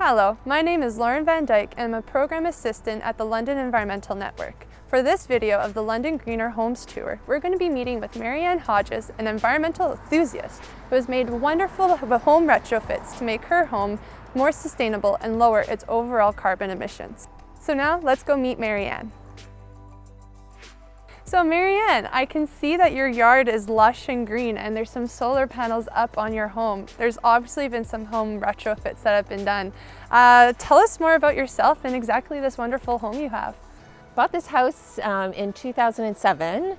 Hello, my name is Lauren Van Dyke and I'm a Program Assistant at the London Environmental Network. For this video of the London Greener Homes Tour, we're going to be meeting with Marianne Hodges, an environmental enthusiast who has made wonderful home retrofits to make her home more sustainable and lower its overall carbon emissions. So now let's go meet Marianne. So Marianne, I can see that your yard is lush and green and there's some solar panels up on your home. There's obviously been some home retrofits that have been done. Tell us more about yourself and exactly this wonderful home you have. Bought this house in 2007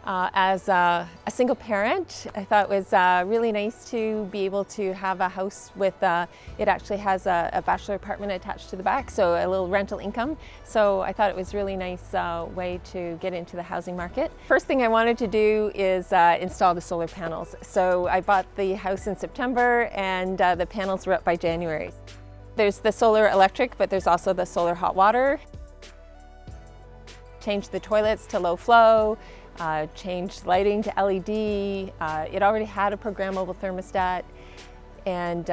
as a single parent. I thought it was really nice to be able to have a house with, it actually has a bachelor apartment attached to the back, so a little rental income. So I thought it was a really nice way to get into the housing market. First thing I wanted to do is install the solar panels. So I bought the house in September and the panels were up by January. There's the solar electric, but there's also the solar hot water. Changed the toilets to low flow, changed lighting to LED. It already had a programmable thermostat, and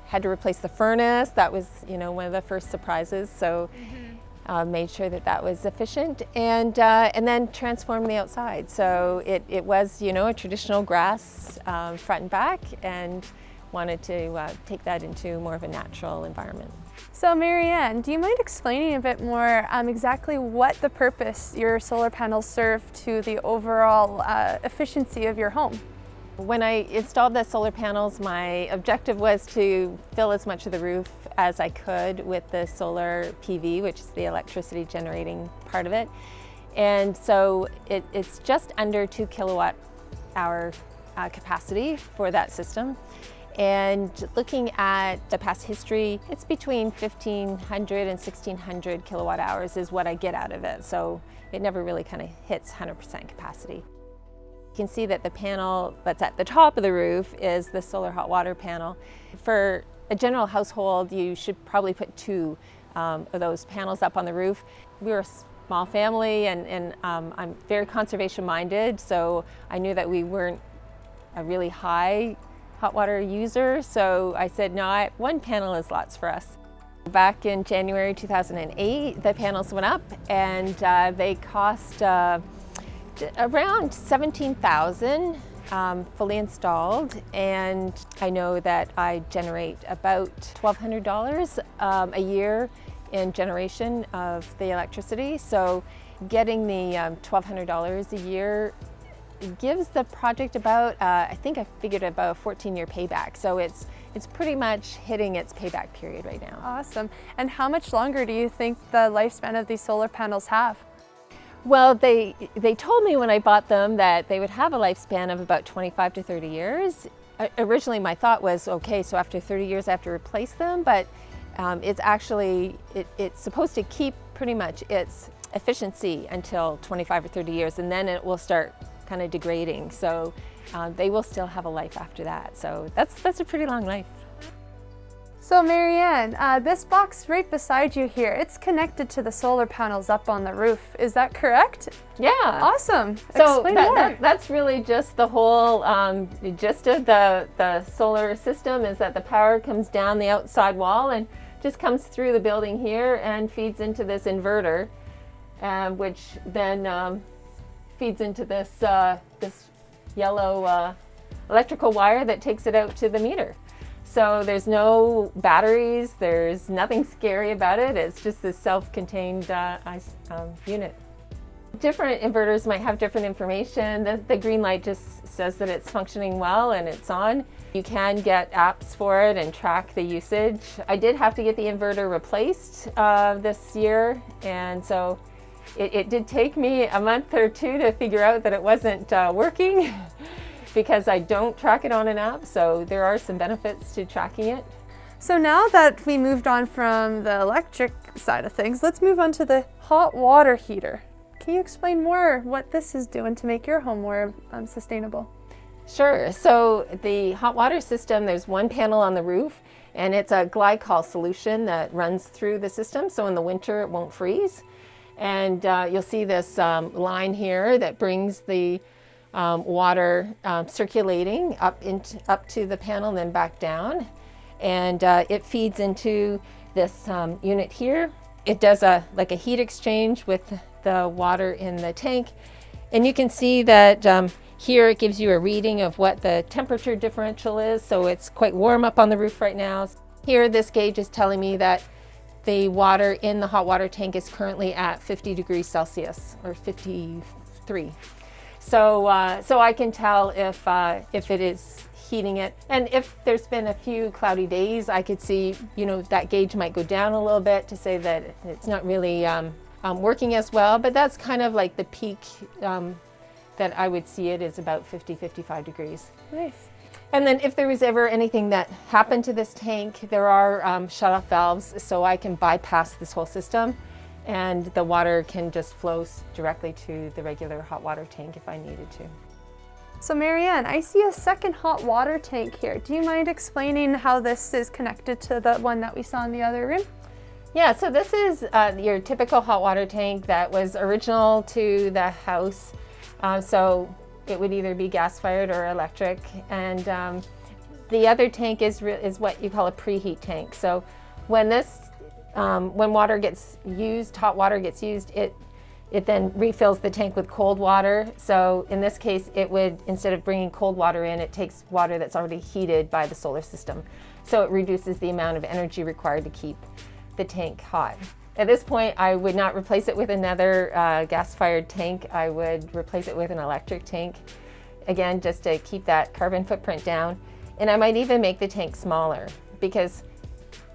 had to replace the furnace. That was, one of the first surprises. So made sure that that was efficient, and then transformed the outside. So it was, a traditional grass front and back, and wanted to take that into more of a natural environment. So Marianne, do you mind explaining a bit more exactly what the purpose your solar panels serve to the overall efficiency of your home? When I installed the solar panels, my objective was to fill as much of the roof as I could with the solar PV, which is the electricity generating part of it. And so it's just under 2 kilowatt hour capacity for that system. And looking at the past history, it's between 1,500 and 1,600 kilowatt hours is what I get out of it. So it never really kind of hits 100% capacity. You can see that the panel that's at the top of the roof is the solar hot water panel. For a general household, you should probably put 2 of those panels up on the roof. We're a small family, and I'm very conservation minded, so I knew that we weren't a really high hot water user, so I said, no, 1 panel is lots for us. Back in January 2008, the panels went up, and they cost around $17,000 fully installed, and I know that I generate about $1,200 a year in generation of the electricity, so getting the $1,200 a year gives the project about, I think I figured about a 14-year payback. So it's pretty much hitting its payback period right now. Awesome. And how much longer do you think the lifespan of these solar panels have? Well, they told me when I bought them that they would have a lifespan of about 25 to 30 years. Originally my thought was, okay, so after 30 years I have to replace them, but it's actually, it's supposed to keep pretty much its efficiency until 25 or 30 years, and then it will start kind of degrading, so they will still have a life after that. So that's a pretty long life. So Marianne, this box right beside you here, it's connected to the solar panels up on the roof. Is that correct? Yeah. Awesome. So explain more. That's really just the whole gist of the solar system, is that the power comes down the outside wall and just comes through the building here and feeds into this inverter, which then feeds into this this yellow electrical wire that takes it out to the meter. So there's no batteries, there's nothing scary about it. It's just this self-contained unit. Different inverters might have different information. The green light just says that it's functioning well and it's on. You can get apps for it and track the usage. I did have to get the inverter replaced this year, and so it did take me a month or 2 to figure out that it wasn't working because I don't track it on an app, so there are some benefits to tracking it. So now that we moved on from the electric side of things, let's move on to the hot water heater. Can you explain more what this is doing to make your home more sustainable? Sure. So the hot water system, there's 1 panel on the roof, and it's a glycol solution that runs through the system, so in the winter it won't freeze. And you'll see this line here that brings the water circulating up to the panel and then back down. and it feeds into this unit here. It does like a heat exchange with the water in the tank, and you can see that here it gives you a reading of what the temperature differential is. So it's quite warm up on the roof right now. Here this gauge is telling me that the water in the hot water tank is currently at 50 degrees Celsius, or 53. So I can tell if it is heating it. And if there's been a few cloudy days, I could see, that gauge might go down a little bit to say that it's not really working as well. But that's kind of like the peak that I would see it is about 50, 55 degrees. Nice. And then if there was ever anything that happened to this tank, there are shut-off valves, so I can bypass this whole system and the water can just flow directly to the regular hot water tank if I needed to. So Marianne, I see a second hot water tank here. Do you mind explaining how this is connected to the one that we saw in the other room? Yeah, so this is your typical hot water tank that was original to the house. So it would either be gas-fired or electric, and the other tank is what you call a preheat tank. So when water gets used, hot water gets used, it then refills the tank with cold water. So in this case, it would, instead of bringing cold water in, it takes water that's already heated by the solar system. So it reduces the amount of energy required to keep the tank hot. At this point, I would not replace it with another gas-fired tank. I would replace it with an electric tank, again, just to keep that carbon footprint down. And I might even make the tank smaller, because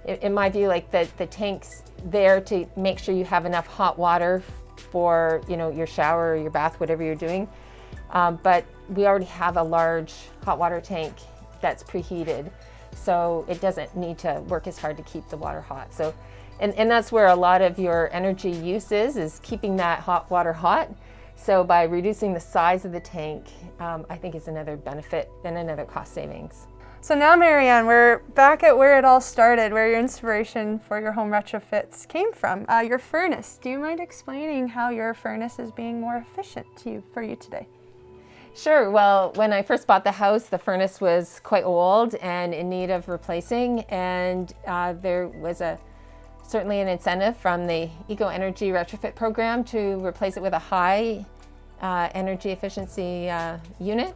in my view, like the tank's there to make sure you have enough hot water for your shower or your bath, whatever you're doing. But we already have a large hot water tank that's preheated, so it doesn't need to work as hard to keep the water hot. So. And that's where a lot of your energy use is keeping that hot water hot. So by reducing the size of the tank, I think is another benefit and another cost savings. So now, Marianne, we're back at where it all started, where your inspiration for your home retrofits came from, your furnace. Do you mind explaining how your furnace is being more efficient for you today? Sure. Well, when I first bought the house, the furnace was quite old and in need of replacing, and there was certainly an incentive from the Eco Energy Retrofit Program to replace it with a high energy efficiency unit.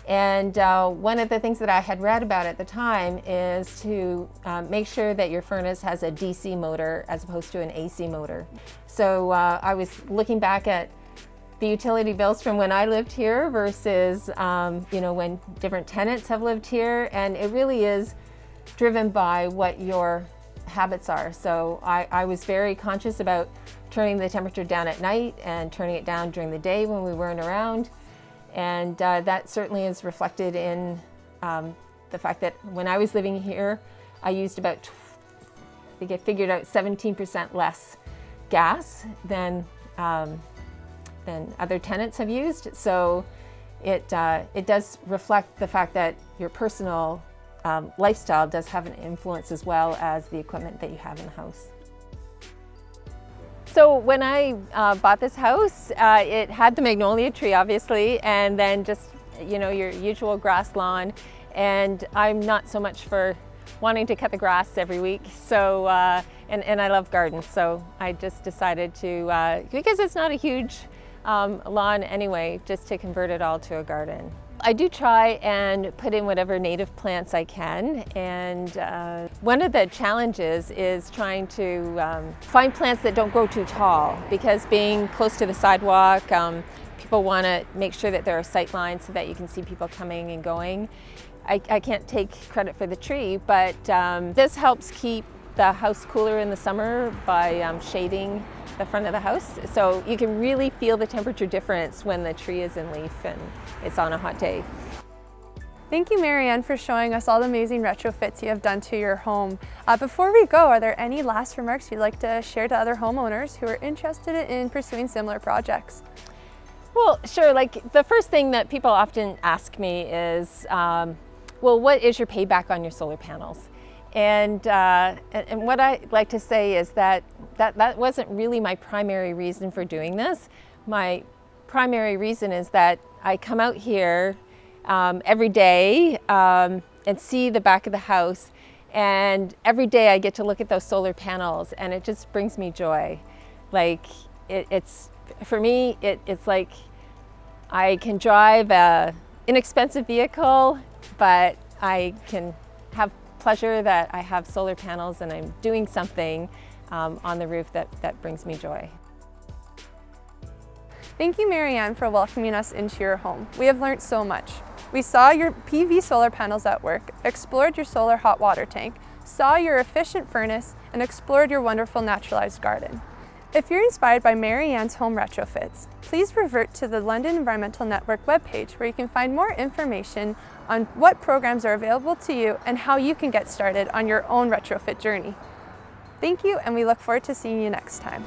And one of the things that I had read about at the time is to make sure that your furnace has a DC motor as opposed to an AC motor. So I was looking back at the utility bills from when I lived here versus when different tenants have lived here, and it really is driven by what your habits are. So I was very conscious about turning the temperature down at night and turning it down during the day when we weren't around. And that certainly is reflected in the fact that when I was living here, I used I think I figured out 17% less gas than other tenants have used. So it does reflect the fact that your personal lifestyle does have an influence as well as the equipment that you have in the house. So when I bought this house, it had the magnolia tree, obviously, and then just your usual grass lawn. And I'm not so much for wanting to cut the grass every week. So and I love gardens, so I just decided to because it's not a huge lawn anyway, just to convert it all to a garden. I do try and put in whatever native plants I can, and one of the challenges is trying to find plants that don't grow too tall, because being close to the sidewalk, people want to make sure that there are sight lines so that you can see people coming and going. I can't take credit for the tree, but this helps keep the house cooler in the summer by shading the front of the house. So you can really feel the temperature difference when the tree is in leaf and it's on a hot day. Thank you, Marianne, for showing us all the amazing retrofits you have done to your home. Before we go, are there any last remarks you'd like to share to other homeowners who are interested in pursuing similar projects? Well, sure. Like, the first thing that people often ask me is, well, what is your payback on your solar panels? And what I like to say is that wasn't really my primary reason for doing this. My primary reason is that I come out here every day and see the back of the house, And every day I get to look at those solar panels, and it just brings me joy. Like it's for me, it's like I can drive a inexpensive vehicle, but I can have pleasure that I have solar panels and I'm doing something on the roof that brings me joy. Thank you, Marianne, for welcoming us into your home. We have learned so much. We saw your PV solar panels at work, explored your solar hot water tank, saw your efficient furnace, and explored your wonderful naturalized garden. If you're inspired by Marianne's home retrofits, please revert to the London Environmental Network webpage where you can find more information on what programs are available to you and how you can get started on your own retrofit journey. Thank you, and we look forward to seeing you next time.